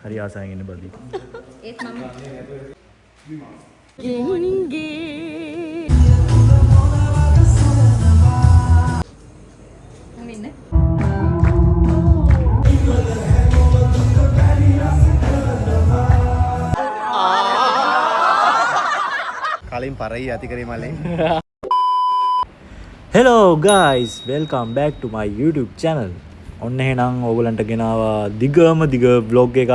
හරි ආසාවෙන් ඉන්න බදි. ඒත් මම ඉන්නේ. කලින් පරයි ඇතිකරේ මලේ. Hello guys, welcome back to my YouTube channel. ඔන්න එහෙනම් ඕගලන්ට ගෙනාවා දිගම දිග vlog එකක්.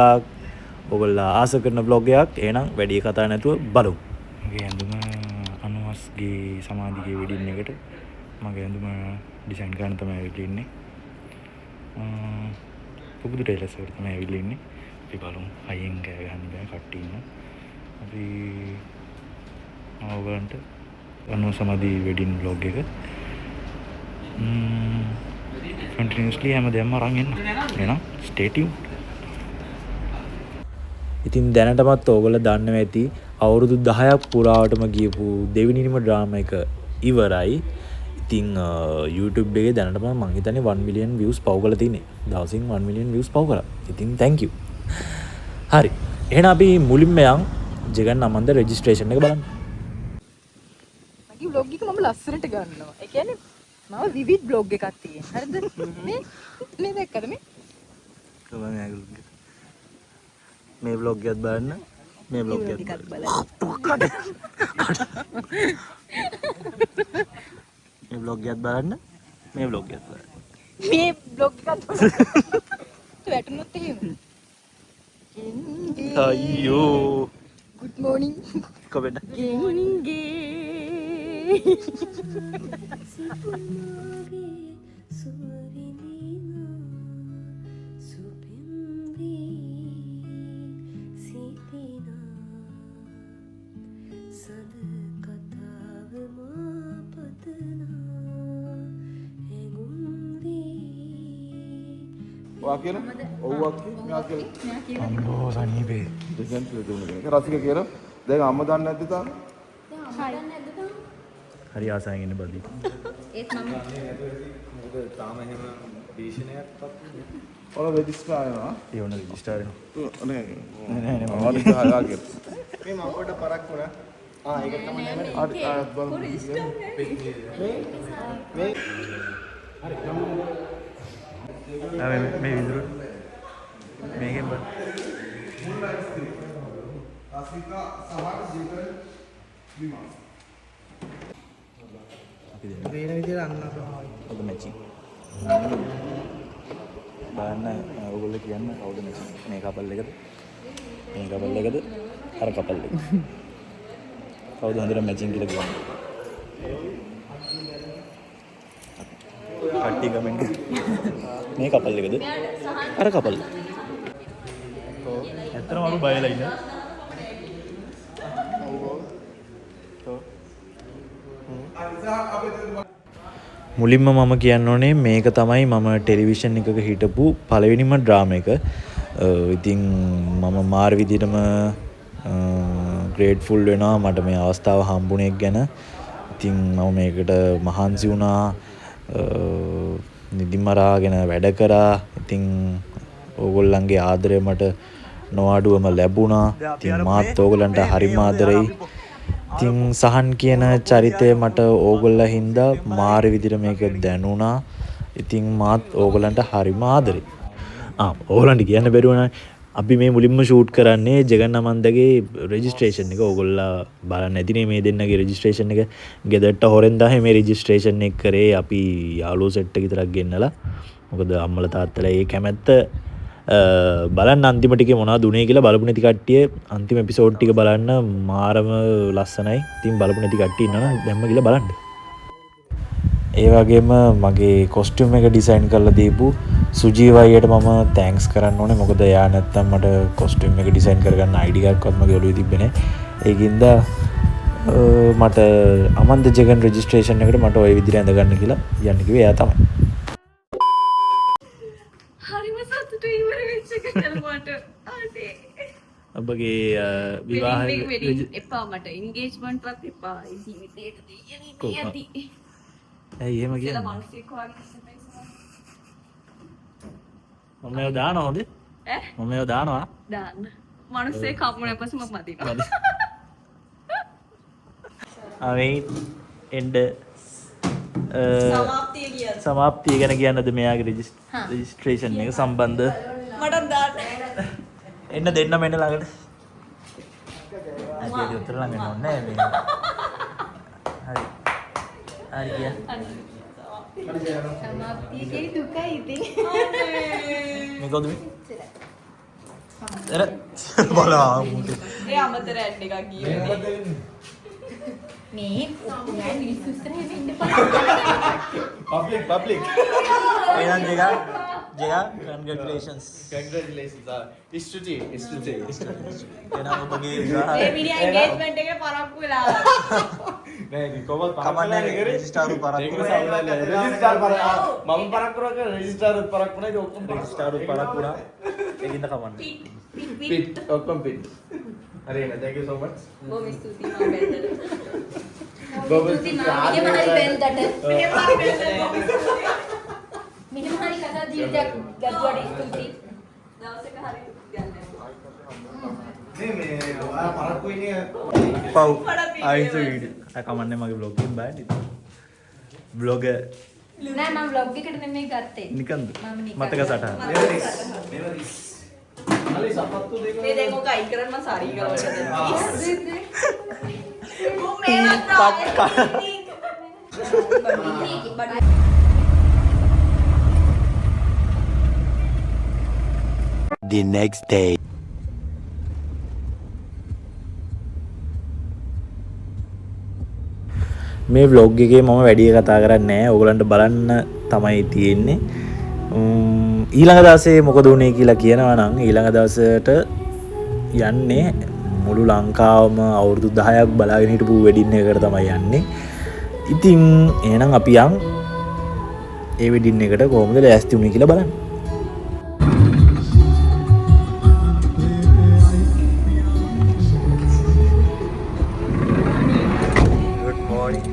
ඕගොල්ලෝ ආස කරන vlog එකක්. එහෙනම් වැඩි කතා නැතුව බලමු. මගේ ඇඳුම අනුවස්ගේ සමාධිගේ වෙඩින් එකට මගේ ඇඳුම ඩිසයින් කරන්න තමයි ඇවිල්ලා ඉන්නේ. පුබුදු ටේලර්ස් වල තමයි ඇවිල්ලා ඉන්නේ. අපි බලමු අයියෙන් ගෑ ගන්න බෑ කට්ටිය ඉන්න. අපි ඕගලන්ට අනුව සමාධි වෙඩින් vlog එක continuously හැමදේම අරන් එන්න. එහෙනම් stay tuned. ඉතින් දැනටමත් ඕගොල්ලෝ දන්නවා ඇති අවුරුදු 10ක් පුරාවටම ගියපු දෙවෙනිම ඩ්‍රාමා එක ඉවරයි. ඉතින් YouTube එකේ දැනටම මම හිතන්නේ 1 million views පව් කරලා තින්නේ. දවසින් 1 million views පව් කරා. ඉතින් thank you. හරි. එහෙනම් අපි මුලින්ම යන් ජගන් අමන්ද registration එක බලන්න. මගේ vlog එක මම ලස්සනට ගන්නවා. ඒ කියන්නේ මම විවිධ vlog එකක් තියෙන. හරිද? මේ දැක්කද මේ? මේ vlog එකත් බලන්න. මේ vlog එකත් බලන්න. මේ vlog එකත් බලන්න. මේ vlog එකත් බලන්න. මේ vlog එකත් බලන්න. වැටුනොත් එහෙම. අයියෝ. good morning. කොබෙන්න. වා කියලා ඔව්වක් මෙයා කියලා අම්බෝ සනීපේ දෙකෙන් දුන්නා ඒක රසික කියලා දැන් අම්මා දන්නේ නැද්ද තාම හරි ආසාවෙන් ඉන්න බදි ඒත් මම මොකද තාම එහෙම භීෂණයක්වත් ඔල රෙජිස්ටර් ආනවා ඒ වුණ රෙජිස්ටර් නේ නෑ මම ගහලා ගියා මේ මම පොඩ පරක් වුණා. ඒක තමයි නැමෙන්නේ. හරි ආයත් බලමු මේ විදුරු මේකෙන් බල රසික සමහර ජීවිතේ විමාන අපි දෙන්න වෙන විදිහට අන්නතම ඔබ මැචින් බලන්න ඔයගොල්ලෝ කියන්න කවුද මැචින් මේ කපල් එකද මේ කපල් එකද අර කපල් එක කවුද හොඳට මැචින් කියලා කියන්නේ කට්ටිය කමෙන්ට් මේ කපල් එකද අර කපල් ඇත්තටම අරු බයලා ඉන්න මුලින්ම මම කියන්න ඕනේ මේක තමයි මම ටෙලිවිෂන් එකක හිටපු පළවෙනිම ඩ්‍රාමා එක. ඉතින් මම මාර විදිහටම ග්‍රේට්ෆුල් වෙනවා මට මේ අවස්ථාව හම්බුනේ ගැන. ඉතින් මම මේකට මහන්සි වුණා. නිදිමරාගෙන වැඩ කරා. ඉතින් ඕගොල්ලන්ගේ ආදරය මට නොඅඩුවම ලැබුණා. ඉතින් මාත් ඕගොල්ලන්ට හරිම ආදරෙයි. ඉතින් සහන් කියන චරිතය මට ඕගොල්ලෝ හින්දා මාර විදිහට මේක දැනුණා. ඉතින් මාත් ඕගොල්ලන්ට හරිම ආදරෙයි. ඕගොල්ලන්ට කියන්න බැරි වුණා. අපි මේ මුලින්ම ෂූට් කරන්නේ ජගන් අමන්දගේ රෙජිස්ට්‍රේෂන් එක. ඕගොල්ලෝ බලන්න ඇතිනේ මේ දෙන්නගේ රෙජිස්ට්‍රේෂන් එක. ගෙදරට හොරෙන් දාහේ මේ රෙජිස්ට්‍රේෂන් එක කරේ අපි යාළුවෝ සෙට් එක විතරක් ගෙන්නලා. මොකද අම්මලා තාත්තලා ඒ කැමැත්ත බලන්න අන්තිම ටිකේ මොනවද උනේ කියලා බලපු නැති කට්ටිය අන්තිම එපිසෝඩ් ටික බලන්න මාරම ලස්සනයි. ඉතින් බලපු නැති කට්ටිය ඉන්නවනම් දැම්ම ගිහලා බලන්න. ඒ වගේම මගේ කොස්ටියුම් එක ඩිසයින් කරලා දීපු සුජීව අයියට මම තෑන්ක්ස් කරන්න ඕනේ. මොකද එයා නැත්තම් මට කොස්ටියුම් එක ඩිසයින් කරගන්න අයිඩියා එකක්වත් මගේ ඔළුවේ තිබ්බේ නැහැ. ඒකින්ද මට අමන්ද ජගන් රෙජිස්ට්‍රේෂන් එකට මට ওই විදිහට ඇඳ ගන්න කියලා යන්න කිව්වේ එයා තමයි. හරිම සතුටුයි ඉවර වෙච්ච එක මට ආසේ ඔබගේ විවාහ එපා මට එන්ගේජ්මන්ට් වත් එපා ජීවිතේට දෙයනේ ඇති ඇයි එහෙම කියන්නේ? මංසික වගේ මම මේව දානවා හොඳේ. මම ඒව දානවා. දාන්න. මනුස්සේ කම්මුණ පස්සේ මම මදිනවා. අවේ එන්ඩ සමාප්තිය කියන්නේ. සමාප්තිය ගැන කියන්නද මෙයාගේ රෙජිස්ට්‍රේෂන් එක සම්බන්ධ මට දාන්න. එන්න දෙන්න මෙන්න ළඟට. ඇයි උත්තර ළඟ නෝනේ මේ. හරි. හරි ගියා. සමාප්තියේ දුකයි ඉතින්. මේ කොහොමද මේ? අර බලවා මුටි. ඒ අමතර ඇඩ් එකක් ගියේ. මේ ඔයා මිනිස්සු ඉස්සරහ වෙන්න Public. එහෙනම් ජෙගා congratulations. Congratulations. Stuti. එහෙනම් ඔබගේ විවාහ මේ මිනිහා engagement එකේ පරක්කු වෙලා. නෑ කොහොමද කමන්නේ රෙජිස්ටාර් පරක්කු රෙජිස්ටාර් මම පරක් කරා රෙජිස්ටාර් පරක් වුණා ඒක ඔක්කොම රෙජිස්ටාර් පරක්කු වුණා ඒකින්ද කමන්නේ පිට ඔක්කොම පිට හරි එහෙනම් thank you so much බොහොම ස්තුතියි මම බෙන්දට. බොහොම ස්තුතියි මම මෙහෙම හරි බෙන්දට. මෙහෙම හරි කතා ජීවිතයක් ගත්තාට ස්තුතියි. දවසක හරි ගන්න. මේ ඔයා පරක්කු ඉන්නේ පව් ආයිස වීඩියෝ කමන්නේ මගේ බ්ලොග් එකෙන් බලන්න ඉතින් බ්ලොග් නෑ මම vlog එකට නෙමෙයි ගත්තේ. නිකන්ද මම නිකන් මතක සටහන අලි සපත්තු දෙක මේ දැන් ඔක අයින් කරන්න මම සාරි කරවලද. The next day. මේ vlog එකේ මම වැඩි කතා කරන්නේ නැහැ. ඕගලන්ට බලන්න තමයි තියෙන්නේ. ඊළඟ දවසේ මොකද වුනේ කියලා කියනවා නම් ඊළඟ දවසට යන්නේ මුළු ලංකාවම අවුරුදු 10ක් බලාගෙන හිටපු වෙඩින් එකකට තමයි යන්නේ. ඉතින් එහෙනම් අපි යන් ඒ වෙඩින් එකට කොහොමද ලෑස්ති වුනේ කියලා බලන්න. Good morning.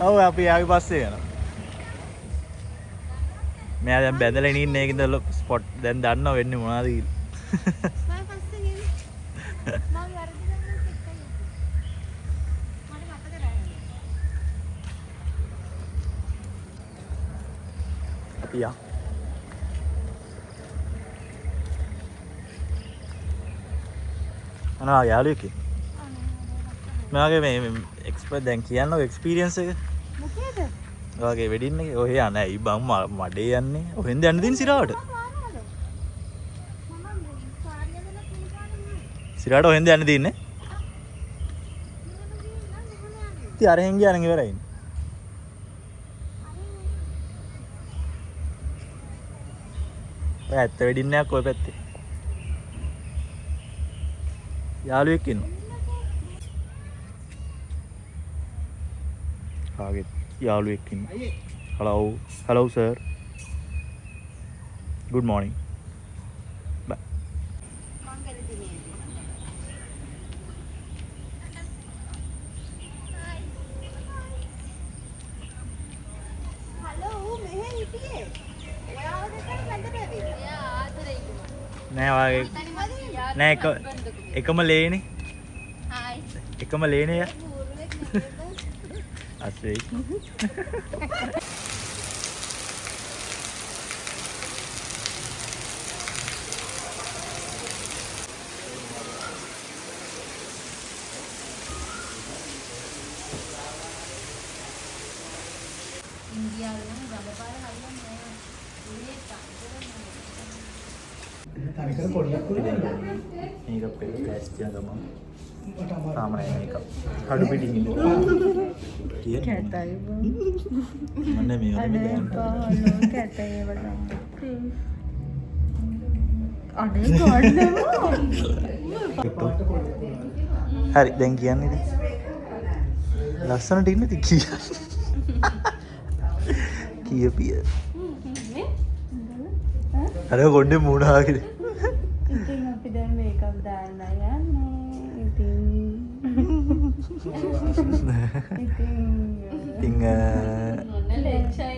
ඔව් අපි ආවි පස්සේ යනවා. මෙයා දැන් බැඳලා ඉන්නේ ඒකින්ද ස්පොට් දැන් දන්නව වෙන්නේ මොනවද කියලා. අපි යා. අනා යාළුවෙක්. මෙයාගේ මේ එක්ස්පර්ට් දැන් කියන්නකො එක්ස්පීරියන්ස් එක. මොකේද? ඔයාගේ වෙඩින් එකේ ඔය යන්නේ ඇයි බං මඩේ යන්නේ ඔහෙන්ද යන්න දින සිරාවට සිරාවට ඔහෙන්ද යන්න දින්නේ ඉතින් අරහෙන් ගියානම් ඉවරයි ඔය ඇත්ත වෙඩින් එකක් ඔය පැත්තේ යාළුවෙක් ඉන්නවා කාගෙත් යාළුවෙක් ඉන්නවා hello sir good morning bye නෑ වාගේ නෑ එකම ලේනේ එකම ලේනේ යා අසේ මේකප් එක ටෙස්ට් කරන ගමන් සාමාන්‍ය මේකප් හඩු පිටින් ඉන්නවා කැතයි මම මේ වගේ දැන් කැතයි වඩා අනේ ගොඩනම හරි දැන් කියන්නේ ඉතින් ලස්සනට ඉන්න ඉතින් කියපිය අර ගොඩේ මූණාගෙන ඉතින් අපි දැන් මේකක් දාන්න යන්නේ ඉතින් ඉතින් මොන ලෙක්චර්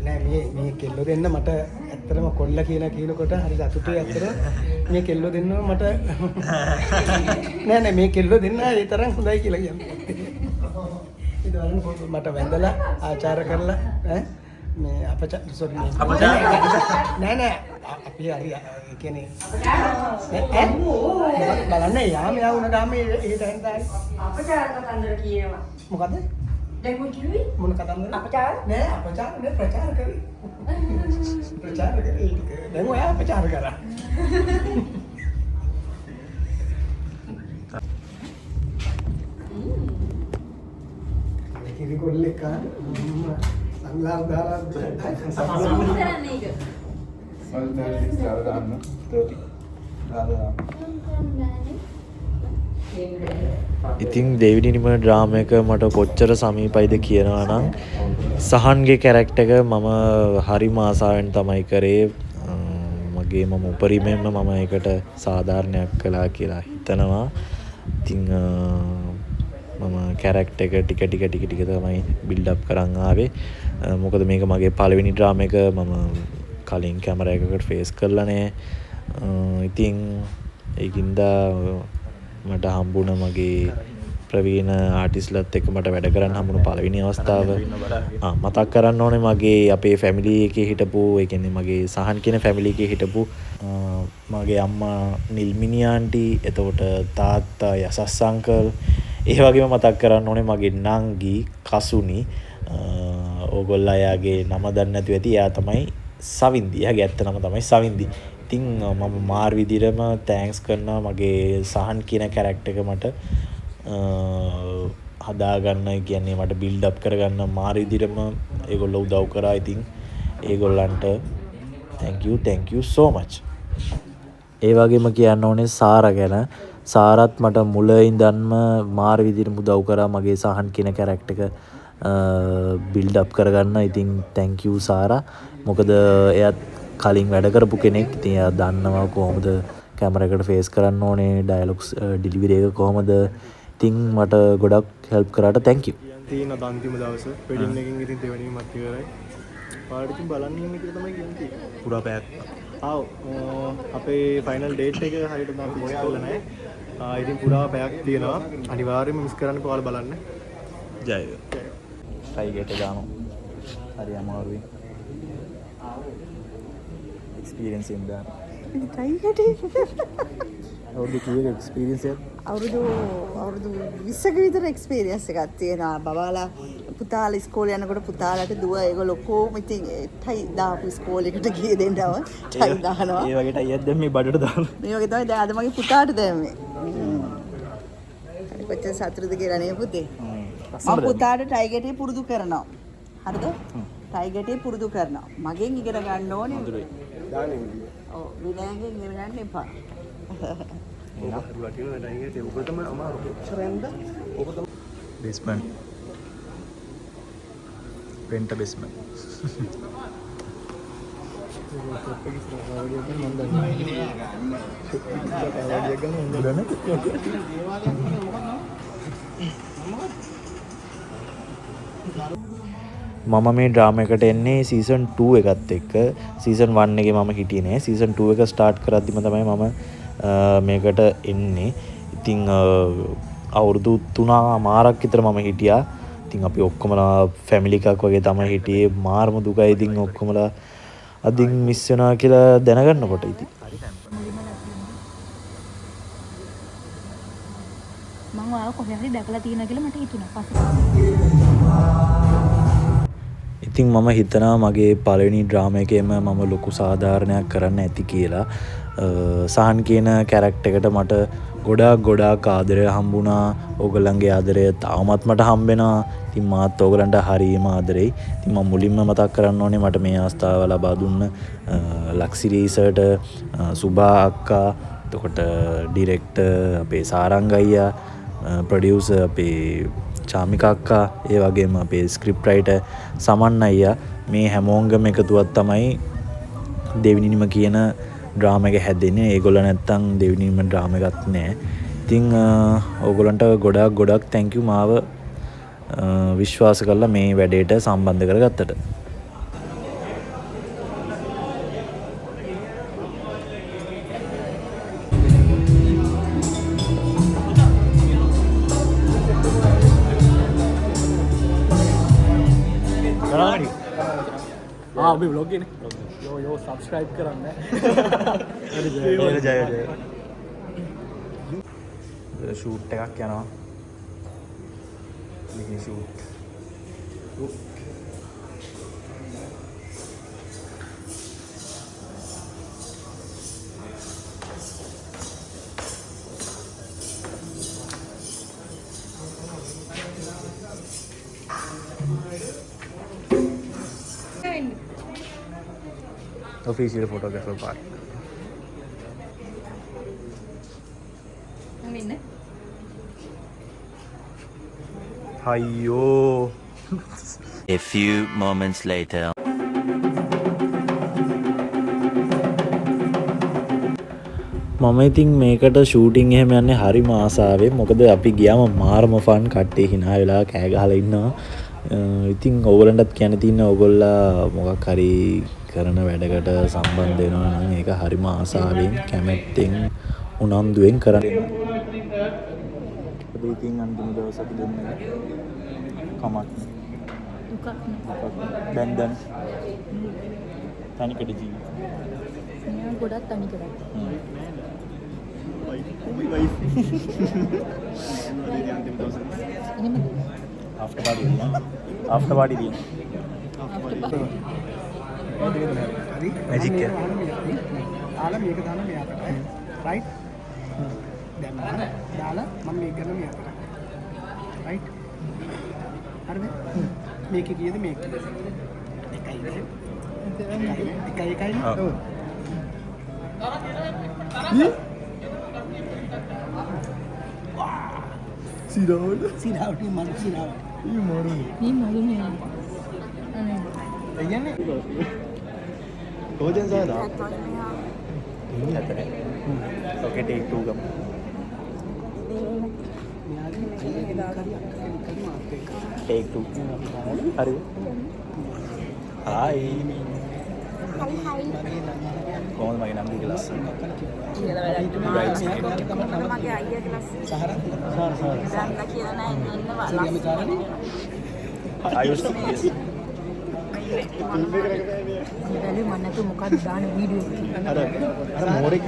නෑ මේ කෙල්ලෝ දෙන්න මට ඇත්තටම කොල්ල කියලා කියනකොට හරි සතුටුයි ඇත්තට මේ කෙල්ලෝ දෙන්නව මට නෑ මේ කෙල්ලෝ දෙන්න ඒ තරම් හොඳයි කියලා කියන්නේ. ඒක වලින් මට වැඳලා ආචාර කරලා මේ අපචාර සෝරි නෑ අපි හරි ඒ කියන්නේ බලන්න යාම වුණ ගාමේ ඒ තැන දායි අපචාර කතන්දර කියනවා. මොකද? දැන් මොකද කිව්වේ? මොන කතන්දර? අපචාර නෑ ප්‍රචාර කරේ. ප්‍රචාර කරේ. දැන් ඔයා ප්‍රචාර කරා. කිරි කොල්ලේ කා සංලාර දාලා කරන්නේ ඒක. මල් දැන් ඉස්සර දාන්න 30 දාලා ඉතින් දෙවිනිම ඩ්‍රාම එක මට කොච්චර සමීපයිද කියනවා නම් සහන්ගේ කැරක්ටර් එක මම හරිම ආසාවෙන් තමයි කරේ. මගේ මම උපරිමයෙන්ම මම ඒකට සාධාරණයක් කළා කියලා හිතනවා. ඉතින් මම කැරක්ටර් එක ටික තමයි බිල්ඩ් අප් කරන් ආවේ. මොකද මේක මගේ පළවෙනි ඩ්‍රාම එක මම කලින් කැමරා එකකට ෆේස් කරලා නෑ. ඉතින් ඒකින්ද මට හම්බුණ මගේ ප්‍රවීණ ආටිස්ලත් එක්ක මට වැඩ කරන්න හම්බුණ පළවෙනි අවස්ථාව. මතක් කරන්න ඕනේ මගේ අපේ ෆැමිලි එකේ හිටපු ඒ කියන්නේ මගේ සහන් කියන ෆැමිලි එකේ හිටපු මගේ අම්මා නිල්මිනි ආන්ටි, එතකොට තාත්තා යසස් අංකල්, ඒ වගේම මතක් කරන්න ඕනේ මගේ නංගි කසුනි. ඕගොල්ලෝ එයාගේ නම දන්නේ නැතුව ඇති. එයා තමයි සවින්දි. එයාගේ ඇත්ත නම තමයි සවින්දි. ඉතින් මම මාර් විදිහටම තෑන්ක්ස් කරනවා මගේ සහන් කියන කැරක්ටර් එක මට හදාගන්න කියන්නේ මට බිල්ඩ් අප් කරගන්න මාර් විදිහටම ඒගොල්ලෝ උදව් කරා. ඉතින් ඒගොල්ලන්ට thank you so much. ඒ වගේම කියන්න ඕනේ සාරා ගැන. සාරත් මට මුල ඉඳන්ම මාර් විදිහට උදව් කරා මගේ සහන් කියන කැරක්ටර් එක බිල්ඩ් අප් කරගන්න. ඉතින් thank you සාරා. මොකද එයාත් කලින් වැඩ කරපු කෙනෙක්. ඉතින් එයා දන්නවා කොහොමද කැමරා එකට ෆේස් කරන්න ඕනේ, ඩයලොග්ස් ඩෙලිවරි එක කොහොමද. ඉතින් මට ගොඩක් හෙල්ප් කරාට thank you. තියෙන අන්තිම දවස වෙඩින් එකකින් ඉතින් දෙවෙනිමත් ඉවරයි. පාඩ ඉතින් බලන්න ඉන්න කියලා තමයි කියන්නේ. පුරා පැයක්. අපේ ෆයිනල් ඩේට් එක හරියට නම් ෆික්ස් කරලා නැහැ. ඉතින් පුරා පැයක් තියෙනවා. අනිවාර්යයෙන්ම මිස් කරන්න ඔයාලා බලන්න. ජය වේවා. ටයිගර්ට දානවා. හරි අමාරුයි. එක්ස්පීරියන්ස් එකෙන් දාන්න. ටයිගර්ට අවුරුදු කීයක එක්ස්පීරියන්ස් එකක්? අවුරුදු 20ක විතර එක්ස්පීරියන්ස් එකක් තියෙනවා. බබාලා පුතාලා ඉස්කෝලේ යනකොට පුතාලාට දුව ඒගොල්ලෝ ඔක්කොම ඉතින් ටයි දාපු ඉස්කෝලේකට ගියේ දෙන්නව ටයි දානවා. ඒ වගේ ටයියක් දැන් මේ බඩට දානවා. මේ වගේ තමයි දැන් අද මගේ පුතාට දැම්මේ. කොච්චර සතුටුද කියලා නේ පුතේ. මම පුතාට ටයි ගැටේ පුරුදු කරනවා. හරිද? ටයි ගැටේ පුරුදු කරනවා. මගෙන් ඉගෙන ගන්න ඕනේ. දාන්නේ. ඔව් විනයගෙන් ඉගෙන ගන්න එපා. basement rent a basement මම මේ ඩ්‍රාමා එකට එන්නේ සීසන් 2 එකත් එක්ක. සීසන් 1 එකේ මම හිටියේ නෑ. සීසන් 2 එක ස්ටාර්ට් කරද්දිම තමයි මම මේකට එන්නේ. ඉතින් අවුරුදු 3මාරක් විතර මම හිටියා. ඉතින් අපි ඔක්කොමලා ෆැමිලි එකක් වගේ තමයි හිටියේ. මාරම දුකයි ඉතින් ඔක්කොමලා අදින් මිස් වෙනවා කියලා දැනගන්නකොට ඉතින්. මම ආව කොහේ හරි දැකලා තියෙනවා කියලා මට හිතුණා. ඉතින් මම හිතනවා මගේ පළවෙනි ඩ්‍රාමා එකේම මම ලොකු සාධාරණයක් කරන්න ඇති කියලා. සහන් කියන කැරක්ටර් එකට මට ගොඩාක් ආදරය හම්බුණා. ඕගොල්ලන්ගේ ආදරය තාමත් මට හම්බෙනවා. ඉතින් මාත් ඕගොල්ලන්ට හරියම ආදරෙයි. ඉතින් මම මුලින්ම මතක් කරන්න ඕනේ මට මේ අවස්ථාව ලබා දුන්න ලක්සිරි සර්ට, සුභා අක්කා, එතකොට ඩිරෙක්ටර් අපේ සාරංග අයියා, ප්‍රොඩියුසර් අපේ චාමිකා අක්කා, ඒ වගේම අපේ ස්ක්‍රිප්ට් රයිටර් සමන් අයියා. මේ හැමෝංගම එකතුවක් තමයි දෙවිනිම කියන ඩ්‍රාමා එක හැදෙන්නේ. ඒගොල්ලෝ නැත්තම් දෙවිනිම ඩ්‍රාමා එකක් නෑ. ඉතින් ඕගොල්ලන්ට ගොඩාක් thank you මාව විශ්වාස කරලා මේ වැඩේට සම්බන්ධ කරගත්තට. අපි බ්ලොග් එකනේ යෝ සබ්ස්ක්‍රයිබ් කරන්න ෂූට් එකක් යනවා මිනි shoot official photographer part. Hayyo. A few moments later. මම ඉතින් මේකට ෂූටින් එහෙම යන්නේ හරිම ආසාවෙන්. මොකද අපි ගියාම මාරම ෆන් කට්ටිය hina වෙලා කෑ ගහලා ඉන්නවා. ඉතින් ඕගොල්ලන්ටත් කියන්න තියෙන ඕගොල්ලා මොකක් හරි කරන වැඩකට සම්බන්ධ වෙනවා නම් ඒක හරිම ආසාවෙන් කැමැත්තෙන් උනන්දුවෙන් කරන්න. අපි ඉතින් අන්තිම දවස් අපි දුන්නේ කමක් දුකක් බැන්දන් තනිකඩ ජීවිතය. නෑ ගොඩක් තනි කරා. after party dia magic ya ආලා මේක දාන්න මෙයාට රයිට් දැන් දාලා මම මේක කරන මෙයාට රයිට් හරිද මේකේ කීයද මේක එකයි ඔව් සිරාවට මම සිරාවට මේ මරුනේ. එයන්නේ කොහෙන්ද සාදා okay take 2 ගමු take 2 හරි hi කොහොමද මගේ නම් දීලා ලස්සන කියලා වැඩක් නෑ. මගේ අයියාගේ ලස්සන. සහරා කියලා නෑ ඉන්නවා. ආයුෂ් yes බැලු මම නැතු මොකක්ද දාන වීඩියෝ එක. අර මෝරේ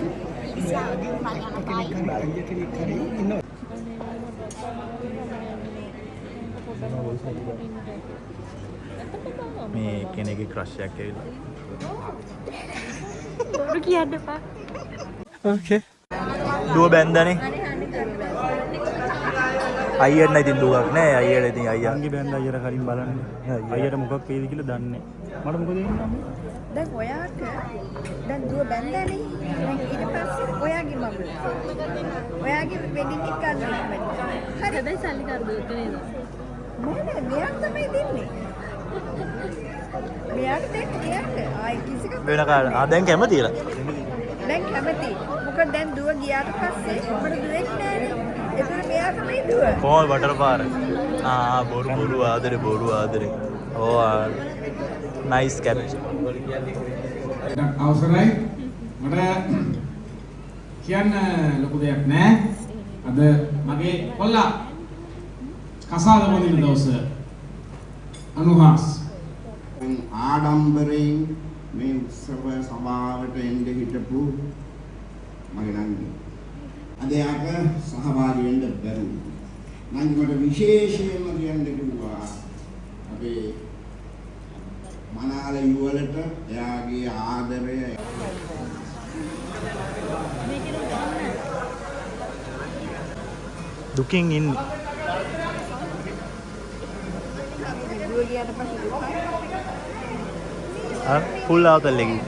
මේ කෙනෙක්ගේ ක්‍රෂ් එකක් ඇවිල්ලා බොරු කියන්න එපා. ඕකේ දුව බැන්දානේ අයියට නැති දුවක් නෑ අයියට ඉතින් අයියා අංගේ බෑන්ද අයියට කලින් බලන්න අයියට මොකක් වේද කියලා දන්නේ මට මොකද වෙන්නේ දැන් ඔයාට දැන් දුව බැන්දානේ දැන් ඊට පස්සේ ඔයාගේ මගුල ඔයාගේ වෙඩින් එක ගන්න ඕනේ හරි හැබැයි සල්ලි කරදොත් නේද? නෑ මෙයාට තමයි දෙන්නේ මෙයාට දෙන්න මෙයාට ආයි කිසික වෙන කාරණා දැන් කැමතිලා දැන් කැමති මොකද දැන් දුව ගියාට පස්සේ මට දුවෙක් නෑනේ ඒතර මෙයා තමයි දුව කොහොමද බටර් පාර බොරු ආදරේ ඕ නයිස් කැප්චර් අවසරයි මට කියන්න ලොකු දෙයක් නෑ අද මගේ කොල්ලා කසාද බඳින දවස අනුහාස් ආඩම්බරයෙන් මේ උත්සව සභාවට එන්න හිටපු මගේ නංගි අද යාක සහභාගී වෙන්න බැරුණා. නංගි මට විශේෂයෙන්ම කියන්න කිව්වා අපේ මනාල යුවලට එයාගේ ආදරය දුකින් ඉන්නේ. ෆුල් ආතල් එකකින්.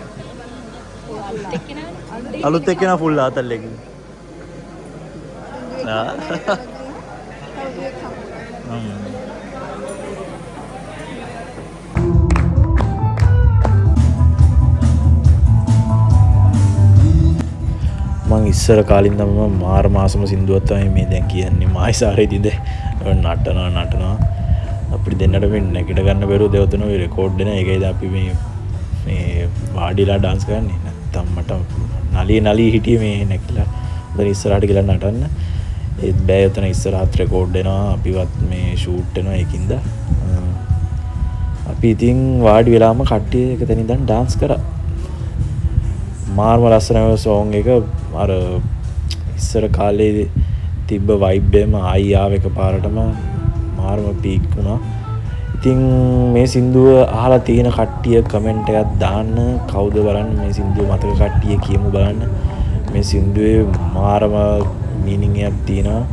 අලුත් එක්කෙනා ෆුල් ආතල් එකකින්. මං ඉස්සර කාලින් මම මාර මාසම සින්දුවක් තමයි මේ දැන් කියන්නේ මායිසාරේදීද නටනවා අපිට දෙන්නට වෙන්නේ නැගිට ගන්න බැරුව දෙවතුන ඔය රෙකෝඩ් දෙන එකයිද අපි මේ වාඩිලා ඩාන්ස් කරන්නේ. නැත්තම් මට නලී හිටියේ මේ නැකිලා උදේ ඉස්සරහට ගිහලා නටන්න. ඒත් බෑ උතන ඉස්සරහත් රෙකෝඩ් වෙනවා අපිවත් මේ ෂූට් වෙනවා ඒකින්ද අපි ඉතින් වාඩි වෙලාම කට්ටිය එක තැන ඉඳන් ඩාන්ස් කරා. මාර්ම ලස්සනම සෝං එක අර ඉස්සර කාලේ තිබ්බ වයිබ් එකම ආයි ආව එකපාරටම මාර්ම පීක් වුණා. ඉතින් මේ සින්දුව අහලා තියෙන කට්ටිය කමෙන්ට් එකක් දාන්න කවුද බලන්න මේ සින්දුව මතක කට්ටිය කියමු බලන්න. මේ සින්දුවේ මාරම මීනින් එකක් තියෙනවා.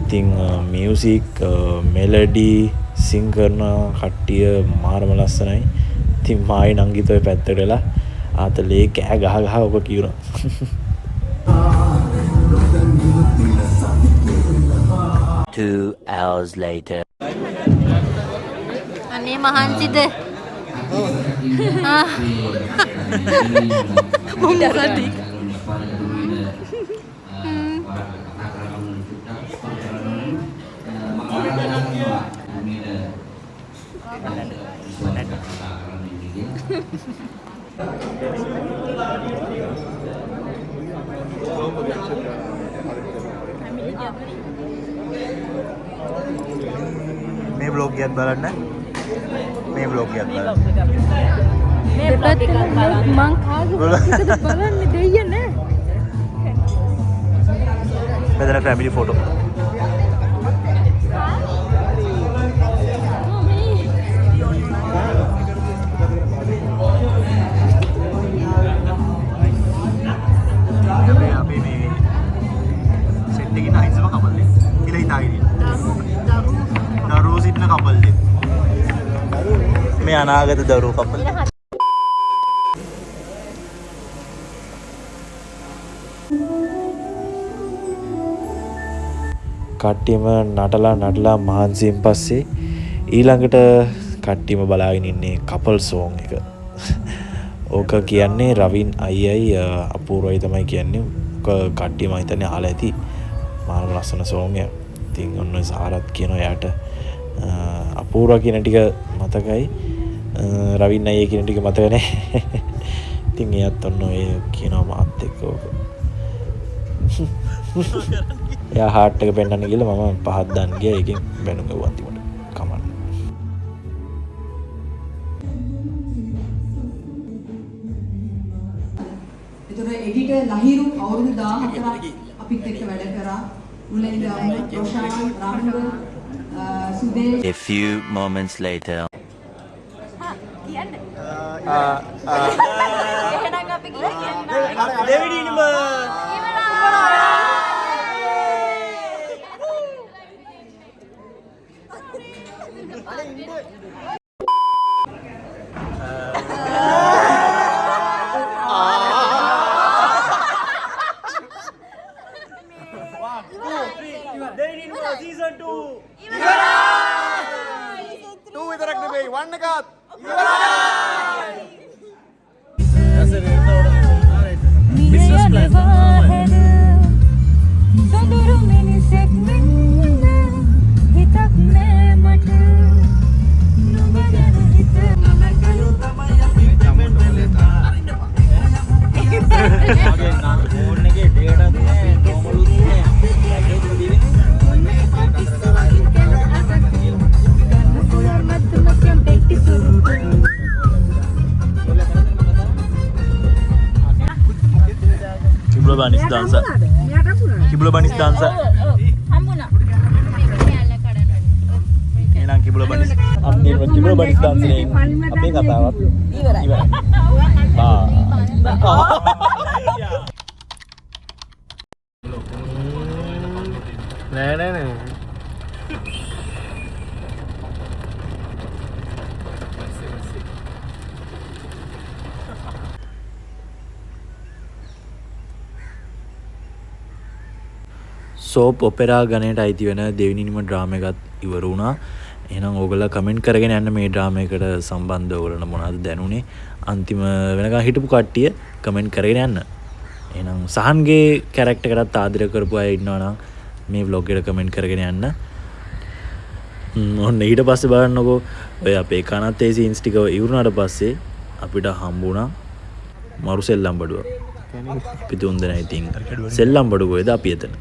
ඉතින් මියුසික් මෙලඩි සිං කරන කට්ටිය මාරම ලස්සනයි. ඉතින් මායි නංගිත ඔය පැත්තට වෙලා ආතලේ කෑ ගහ ඔබ කියනවා. 2 hours later. අනේ මහන්සිද? මුන්දරටි. මේ vlog එකක් බලන්න. මේ vlog එකක් බලන්න. මේ vlog එක මං කාගේ බලන්නේ දෙයිය නෑ. මෙතන family photo. මේ අනාගත දරුවෝ කපල් කට්ටියම නටලා මහන්සියෙන් පස්සේ ඊළඟට කට්ටියම බලාගෙන ඉන්නේ කපල් සෝං එක. ඕක කියන්නේ රවින් අයියයි අපූර්වයි තමයි කියන්නේ. ඕක කට්ටියම හිතන්නේ අහලා ඇති. මානව ලස්සන සෝං එක. ඉතින් ඔන්න සාරත් කියනවා යාට අපූර්ව කියන ටික මතකයි. රවින් අයියා කියන ටික මතක නැහැ. ඉතින් එයාත් ඔන්න ඔය කියනවා මාත් එක්ක ඕක. එයා හાર્ට් එක පෙන්නන්න ගිහලා මම පහක් දාන්න ගියා. ඒකෙන් බැනුම් ගවුවා අන්තිමට. කමන්න. ඒතර එඩිටර් ලහිරු අවුරුදු 14ක් අපිත් එක්ක වැඩ කරා. මුලින්ම Roshan Rahula Sudesh. A few moments later. එහෙනම් අපි ගිහින් දෙවිඩිනිම season 2 ඉවරයි 2 විතරක් නෙමෙයි 1 එකත් ඉවරයි business plan සඳුරු මිනිසෙක් වෙන්න හිතක් නෑ මට නුඹ ගැන හිත මම කයෝ තමයි අපි කමෙන්ට් වල මගේ නම් ෆෝන් එකේ data එකක් නෑ normal නෑ Kiblo Banis dancer. Kiblo Banis dancer. හම්බුණා. එහෙනම් Kiblo Banis. අපි Kiblo Banis dancer අපේ කතාවත් ඉවරයි. නෑ. සෝප් ඔපෙරා ගණයට අයිති වෙන දෙවිනිම ඩ්‍රාම එකත් ඉවර වුණා. එහෙනම් ඕගොල්ලෝ කමෙන්ට් කරගෙන යන්න මේ ඩ්‍රාම එකට සම්බන්ධව ඔයගොල්ලන්ට මොනවද දැනුනේ? අන්තිම වෙනකන් හිටපු කට්ටිය කමෙන්ට් කරගෙන යන්න. එහෙනම් සහන්ගේ කැරක්ටර් එකටත් ආදරය කරපු අය ඉන්නවා නම් මේ vlog එකට කමෙන්ට් කරගෙන යන්න. ඔන්න ඊට පස්සේ බලන්නකෝ ඔය අපේ කනත් ඒ සීන්ස් ටික ඉවරුනාට පස්සේ අපිට හම්බුණා මරු සෙල්ලම් බඩුව. අපි තුන්දෙනා ඉතින් සෙල්ලම් බඩුවේද අපි එතන.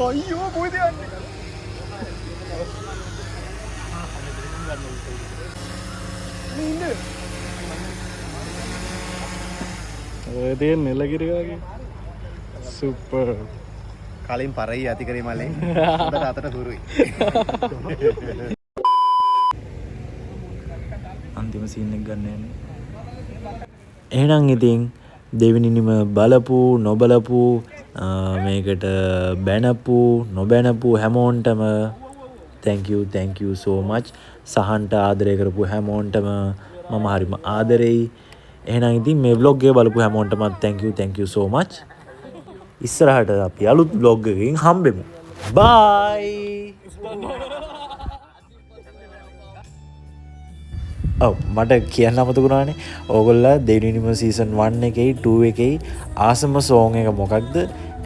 අයියෝ කොහෙද යන්නේ? ඔය තියෙන නෙලගිරි වගේ සුපර්. කලින් පරයි ඇතිකරේ මලේ හොඳට අතට හුරුයි. අන්තිම සීන් එක ගන්න යන්නේ. එහෙනම් ඉතින් දෙවෙනිනිම බලපු නොබලපු මේකට බැනපු නොබැනපු හැමෝන්ටම thank you so much. සහන්ට ආදරය කරපු හැමෝන්ටම මම හරිම ආදරෙයි. එහෙනම් ඉතින් මේ vlog එක බලපු හැමෝන්ටම thank you so much. ඉස්සරහට අපි අලුත් vlog එකකින් හම්බෙමු. bye. මට කියන්න අමතකුණානේ ඕගොල්ලා දෙවෙනිම සීසන් 1 එකයි 2 එකයි ආසම සෝං එක මොකක්ද?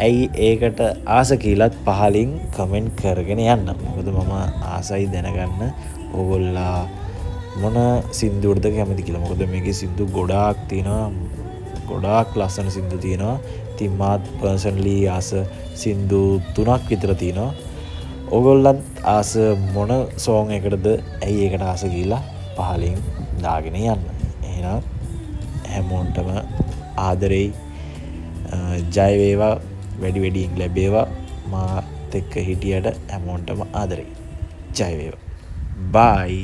ඇයි ඒකට ආස කියලාත් පහලින් කමෙන්ට් කරගෙන යන්න. මොකද මම ආසයි දැනගන්න ඕගොල්ලා මොන සින්දුවටද කැමති කියලා. මොකද මේකේ සින්දු ගොඩාක් තියෙනවා. ගොඩාක් ලස්සන සින්දු තියෙනවා. ඉතින් මාත් පර්සනලි ආස සින්දු 3ක් විතර තියෙනවා. ඕගොල්ලන්ත් ආස මොන සෝං එකටද ඇයි ඒකට ආස කියලා පහලින් දාගෙන යන්න. එහෙනම් හැමෝන්ටම ආදරෙයි. ජය වේවා. වැඩි වැඩියෙන් ලැබේවා. මාත් එක්ක හිටියට හැමෝන්ටම ආදරෙයි. ජය වේවා. bye.